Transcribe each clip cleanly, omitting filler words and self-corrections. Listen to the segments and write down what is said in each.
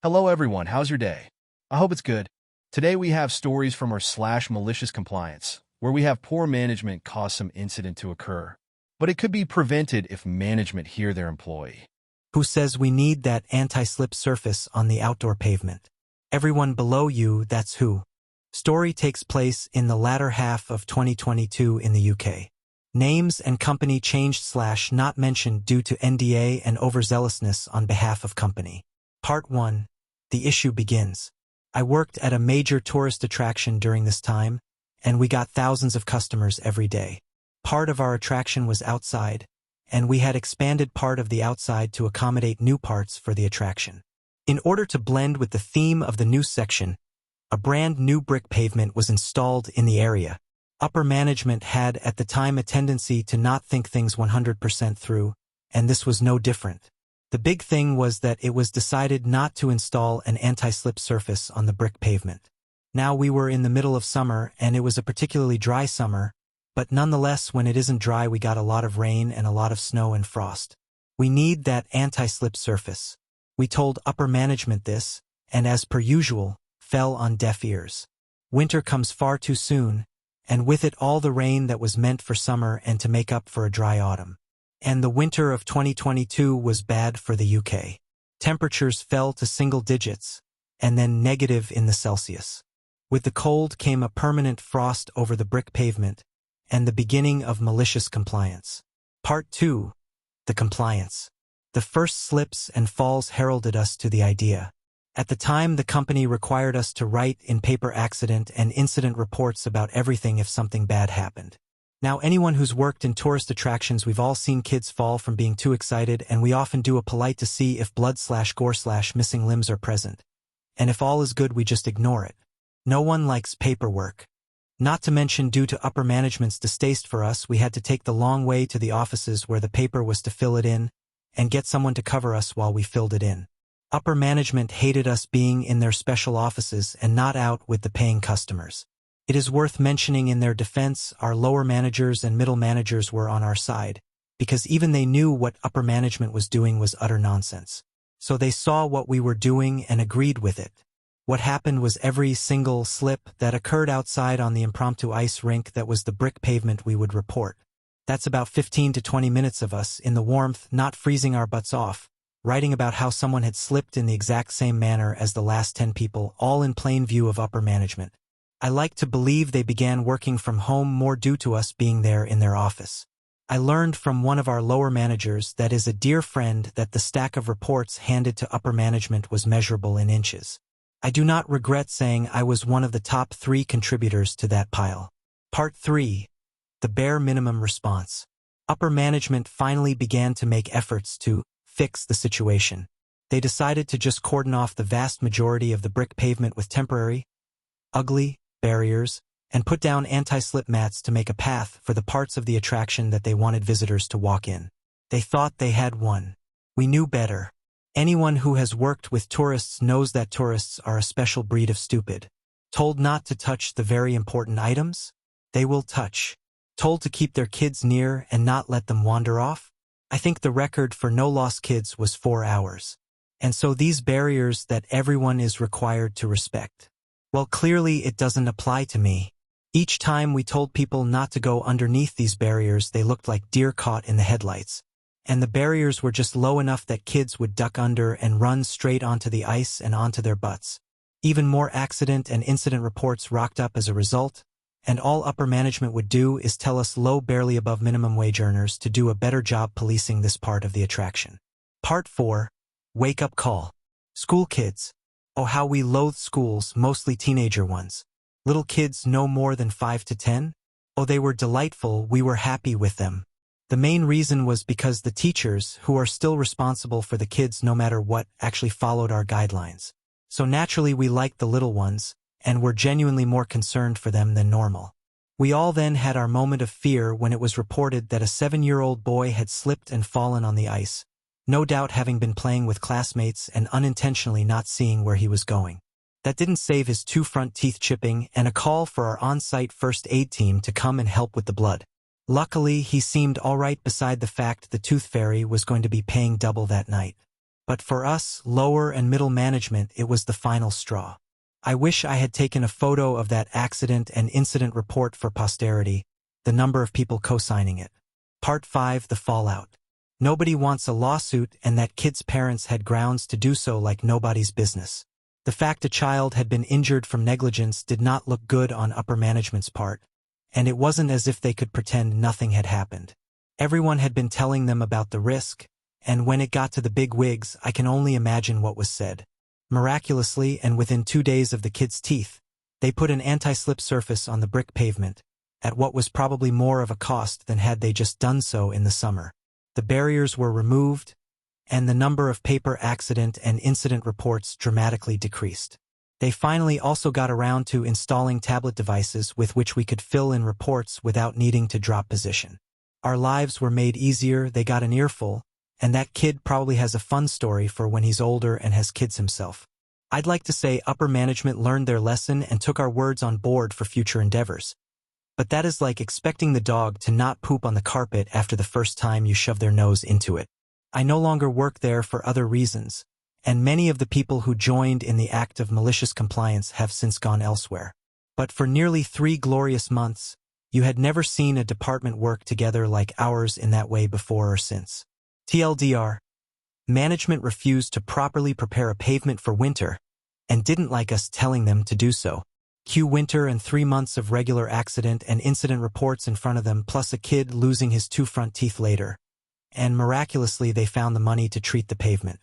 Hello everyone, how's your day? I hope it's good. Today we have stories from our malicious compliance, where we have poor management cause some incident to occur. But it could be prevented if management hear their employee. Who says we need that anti-slip surface on the outdoor pavement. Everyone below you, that's who. Story takes place in the latter half of 2022 in the UK. Names and company changed/not mentioned due to NDA and overzealousness on behalf of company. Part 1. The issue begins. I worked at a major tourist attraction during this time, and we got thousands of customers every day. Part of our attraction was outside, and we had expanded part of the outside to accommodate new parts for the attraction. In order to blend with the theme of the new section, a brand new brick pavement was installed in the area. Upper management had at the time a tendency to not think things 100% through, and this was no different. The big thing was that it was decided not to install an anti-slip surface on the brick pavement. Now we were in the middle of summer and it was a particularly dry summer, but nonetheless when it isn't dry we got a lot of rain and a lot of snow and frost. We need that anti-slip surface. We told upper management this, and as per usual, fell on deaf ears. Winter comes far too soon, and with it all the rain that was meant for summer and to make up for a dry autumn. And the winter of 2022 was bad for the UK. Temperatures fell to single digits, and then negative in the Celsius. With the cold came a permanent frost over the brick pavement, and the beginning of malicious compliance. Part 2. The compliance. The first slips and falls heralded us to the idea. At the time, the company required us to write in paper accident and incident reports about everything if something bad happened. Now, anyone who's worked in tourist attractions, we've all seen kids fall from being too excited, and we often do a polite to see if blood/gore/missing limbs are present. And if all is good, we just ignore it. No one likes paperwork. Not to mention, due to upper management's distaste for us, we had to take the long way to the offices where the paper was to fill it in, and get someone to cover us while we filled it in. Upper management hated us being in their special offices and not out with the paying customers. It is worth mentioning in their defense, our lower managers and middle managers were on our side, because even they knew what upper management was doing was utter nonsense. So they saw what we were doing and agreed with it. What happened was every single slip that occurred outside on the impromptu ice rink that was the brick pavement we would report. That's about 15 to 20 minutes of us in the warmth, not freezing our butts off, writing about how someone had slipped in the exact same manner as the last 10 people, all in plain view of upper management. I like to believe they began working from home more due to us being there in their office. I learned from one of our lower managers, that is a dear friend, that the stack of reports handed to upper management was measurable in inches. I do not regret saying I was one of the top 3 contributors to that pile. Part 3. The bare minimum response. Upper management finally began to make efforts to fix the situation. They decided to just cordon off the vast majority of the brick pavement with temporary, ugly barriers, and put down anti-slip mats to make a path for the parts of the attraction that they wanted visitors to walk in. They thought they had won. We knew better. Anyone who has worked with tourists knows that tourists are a special breed of stupid. Told not to touch the very important items? They will touch. Told to keep their kids near and not let them wander off? I think the record for no lost kids was 4 hours. And so these barriers that everyone is required to respect. Well, clearly it doesn't apply to me. Each time we told people not to go underneath these barriers, they looked like deer caught in the headlights. And the barriers were just low enough that kids would duck under and run straight onto the ice and onto their butts. Even more accident and incident reports rocked up as a result, and all upper management would do is tell us low, barely above minimum wage earners to do a better job policing this part of the attraction. Part 4. Wake-up call. School kids. Oh, how we loathe schools, mostly teenager ones. Little kids no more than 5 to 10? Oh, they were delightful, we were happy with them. The main reason was because the teachers, who are still responsible for the kids no matter what, actually followed our guidelines. So naturally we liked the little ones, and were genuinely more concerned for them than normal. We all then had our moment of fear when it was reported that a 7-year-old boy had slipped and fallen on the ice, no doubt having been playing with classmates and unintentionally not seeing where he was going. That didn't save his 2 front teeth chipping and a call for our on-site first aid team to come and help with the blood. Luckily, he seemed all right beside the fact the tooth fairy was going to be paying double that night. But for us, lower and middle management, it was the final straw. I wish I had taken a photo of that accident and incident report for posterity, the number of people co-signing it. Part 5, the fallout. Nobody wants a lawsuit, and that kid's parents had grounds to do so like nobody's business. The fact a child had been injured from negligence did not look good on upper management's part, and it wasn't as if they could pretend nothing had happened. Everyone had been telling them about the risk, and when it got to the big wigs, I can only imagine what was said. Miraculously, and within 2 days of the kid's teeth, they put an anti-slip surface on the brick pavement, at what was probably more of a cost than had they just done so in the summer. The barriers were removed, and the number of paper accident and incident reports dramatically decreased. They finally also got around to installing tablet devices with which we could fill in reports without needing to drop position. Our lives were made easier, they got an earful, and that kid probably has a fun story for when he's older and has kids himself. I'd like to say upper management learned their lesson and took our words on board for future endeavors. But that is like expecting the dog to not poop on the carpet after the first time you shove their nose into it. I no longer work there for other reasons, and many of the people who joined in the act of malicious compliance have since gone elsewhere. But for nearly 3 glorious months, you had never seen a department work together like ours in that way before or since. TLDR, management refused to properly prepare a pavement for winter and didn't like us telling them to do so. Cue winter and 3 months of regular accident and incident reports in front of them, plus a kid losing his 2 front teeth later. And miraculously they found the money to treat the pavement.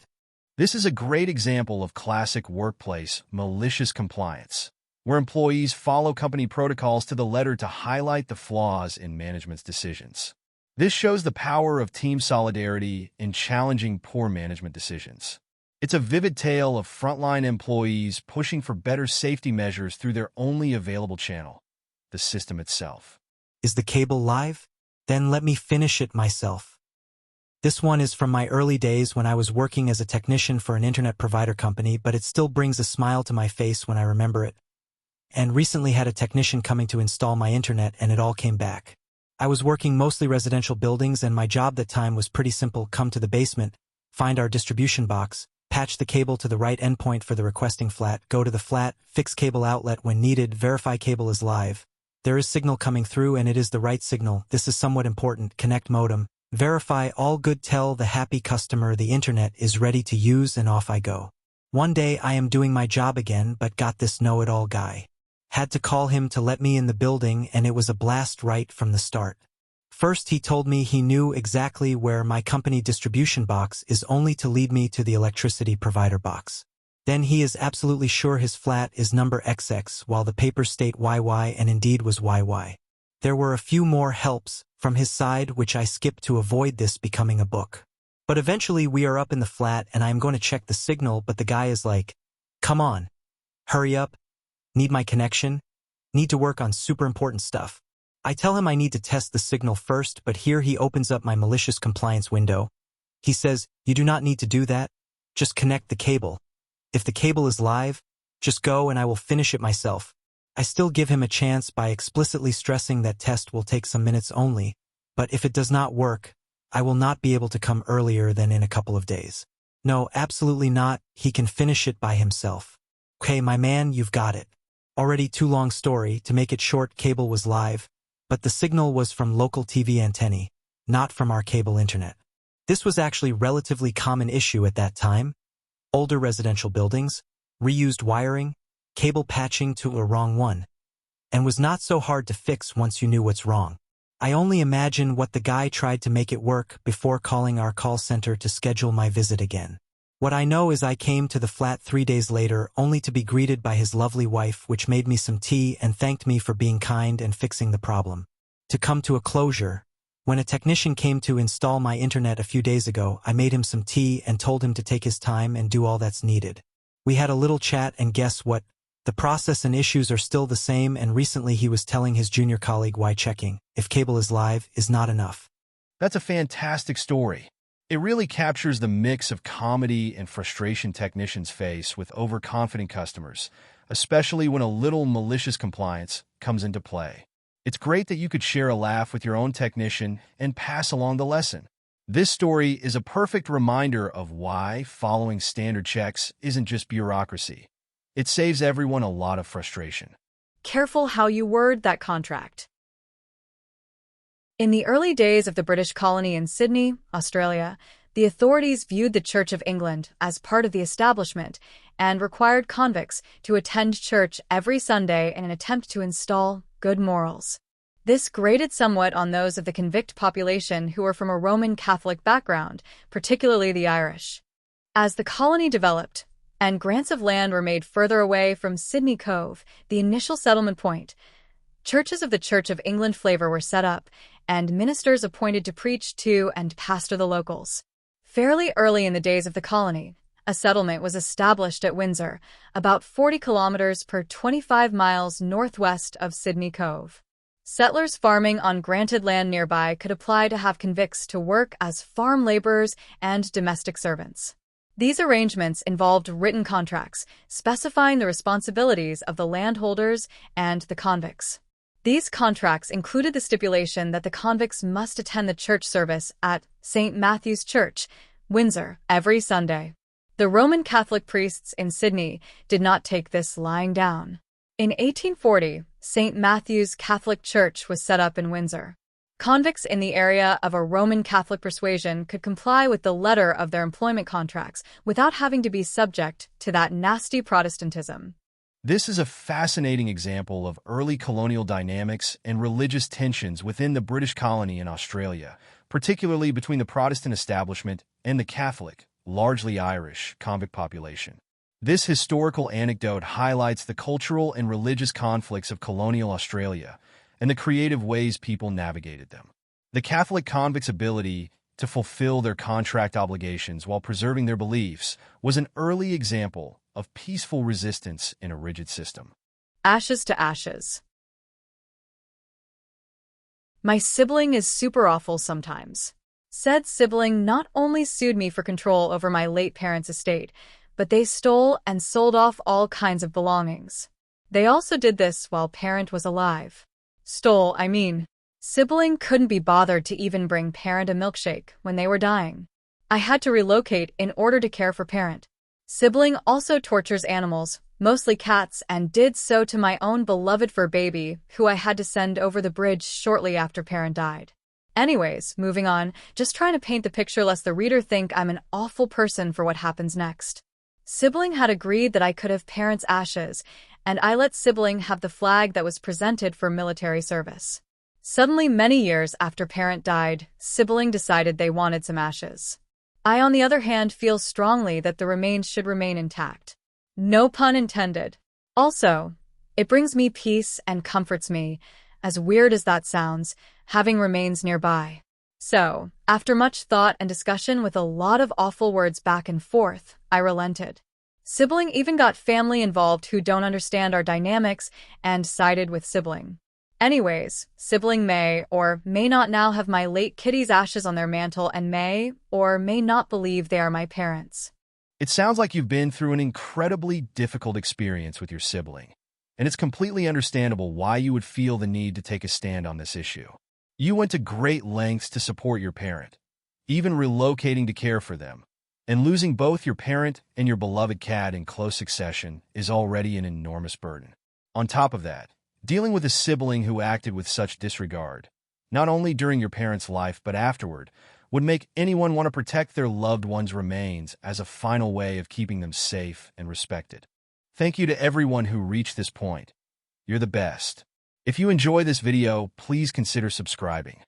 This is a great example of classic workplace malicious compliance, where employees follow company protocols to the letter to highlight the flaws in management's decisions. This shows the power of team solidarity in challenging poor management decisions. It's a vivid tale of frontline employees pushing for better safety measures through their only available channel, the system itself. Is the cable live? Then let me finish it myself. This one is from my early days when I was working as a technician for an internet provider company, but it still brings a smile to my face when I remember it. And recently had a technician coming to install my internet, and it all came back. I was working mostly residential buildings, and my job that time was pretty simple: come to the basement, find our distribution box, patch the cable to the right endpoint for the requesting flat, go to the flat, fix cable outlet when needed, verify cable is live. There is signal coming through and it is the right signal. This is somewhat important. Connect modem. Verify all good, tell the happy customer the internet is ready to use, and off I go. One day I am doing my job again, but got this know-it-all guy. Had to call him to let me in the building, and it was a blast right from the start. First he told me he knew exactly where my company distribution box is, only to lead me to the electricity provider box. Then he is absolutely sure his flat is number XX, while the papers state YY, and indeed was YY. There were a few more helps from his side which I skipped to avoid this becoming a book. But eventually we are up in the flat and I am going to check the signal, but the guy is like, "Come on, hurry up. Need my connection? Need to work on super important stuff." I tell him I need to test the signal first, but here he opens up my malicious compliance window. He says, "You do not need to do that. Just connect the cable. If the cable is live, just go and I will finish it myself." I still give him a chance by explicitly stressing that test will take some minutes only, but if it does not work, I will not be able to come earlier than in a couple of days. No, absolutely not. He can finish it by himself. Okay, my man, you've got it. Already too long story. To make it short, cable was live, but the signal was from local TV antennae, not from our cable internet. This was actually relatively common issue at that time. Older residential buildings, reused wiring, cable patching to a wrong one, and was not so hard to fix once you knew what's wrong. I only imagine what the guy tried to make it work before calling our call center to schedule my visit again. What I know is I came to the flat 3 days later only to be greeted by his lovely wife, which made me some tea and thanked me for being kind and fixing the problem. To come to a closure, when a technician came to install my internet a few days ago, I made him some tea and told him to take his time and do all that's needed. We had a little chat, and guess what? The process and issues are still the same, and recently he was telling his junior colleague why checking if cable is live is not enough. That's a fantastic story. It really captures the mix of comedy and frustration technicians face with overconfident customers, especially when a little malicious compliance comes into play. It's great that you could share a laugh with your own technician and pass along the lesson. This story is a perfect reminder of why following standard checks isn't just bureaucracy. It saves everyone a lot of frustration. Careful how you word that contract. In the early days of the British colony in Sydney, Australia, the authorities viewed the Church of England as part of the establishment and required convicts to attend church every Sunday in an attempt to install good morals. This grated somewhat on those of the convict population who were from a Roman Catholic background, particularly the Irish. As the colony developed, and grants of land were made further away from Sydney Cove, the initial settlement point, churches of the Church of England flavor were set up, and ministers appointed to preach to and pastor the locals. Fairly early in the days of the colony, a settlement was established at Windsor, about 40 kilometers per 25 miles northwest of Sydney Cove. Settlers farming on granted land nearby could apply to have convicts to work as farm laborers and domestic servants. These arrangements involved written contracts specifying the responsibilities of the landholders and the convicts. These contracts included the stipulation that the convicts must attend the church service at St. Matthew's Church, Windsor, every Sunday. The Roman Catholic priests in Sydney did not take this lying down. In 1840, St. Matthew's Catholic Church was set up in Windsor. Convicts in the area of a Roman Catholic persuasion could comply with the letter of their employment contracts without having to be subject to that nasty Protestantism. This is a fascinating example of early colonial dynamics and religious tensions within the British colony in Australia, particularly between the Protestant establishment and the Catholic, largely Irish, convict population. This historical anecdote highlights the cultural and religious conflicts of colonial Australia and the creative ways people navigated them. The Catholic convicts' ability to fulfill their contract obligations while preserving their beliefs was an early example of peaceful resistance in a rigid system. Ashes to ashes. My sibling is super awful sometimes. Said sibling not only sued me for control over my late parents' estate, but they stole and sold off all kinds of belongings. They also did this while parent was alive. Stole, I mean. Sibling couldn't be bothered to even bring parent a milkshake when they were dying. I had to relocate in order to care for parent. Sibling also tortures animals, mostly cats, and did so to my own beloved fur baby, who I had to send over the bridge shortly after parent died. Anyways, moving on, just trying to paint the picture lest the reader think I'm an awful person for what happens next. Sibling had agreed that I could have parent's ashes, and I let sibling have the flag that was presented for military service. Suddenly, many years after parent died, sibling decided they wanted some ashes. I, on the other hand, feel strongly that the remains should remain intact. No pun intended. Also, it brings me peace and comforts me, as weird as that sounds, having remains nearby. So, after much thought and discussion with a lot of awful words back and forth, I relented. Sibling even got family involved who don't understand our dynamics and sided with sibling. Anyways, sibling may or may not now have my late kitty's ashes on their mantle and may or may not believe they are my parents. It sounds like you've been through an incredibly difficult experience with your sibling, and it's completely understandable why you would feel the need to take a stand on this issue. You went to great lengths to support your parent, even relocating to care for them, and losing both your parent and your beloved cat in close succession is already an enormous burden. On top of that, dealing with a sibling who acted with such disregard, not only during your parent's life but afterward, would make anyone want to protect their loved one's remains as a final way of keeping them safe and respected. Thank you to everyone who reached this point. You're the best. If you enjoy this video, please consider subscribing.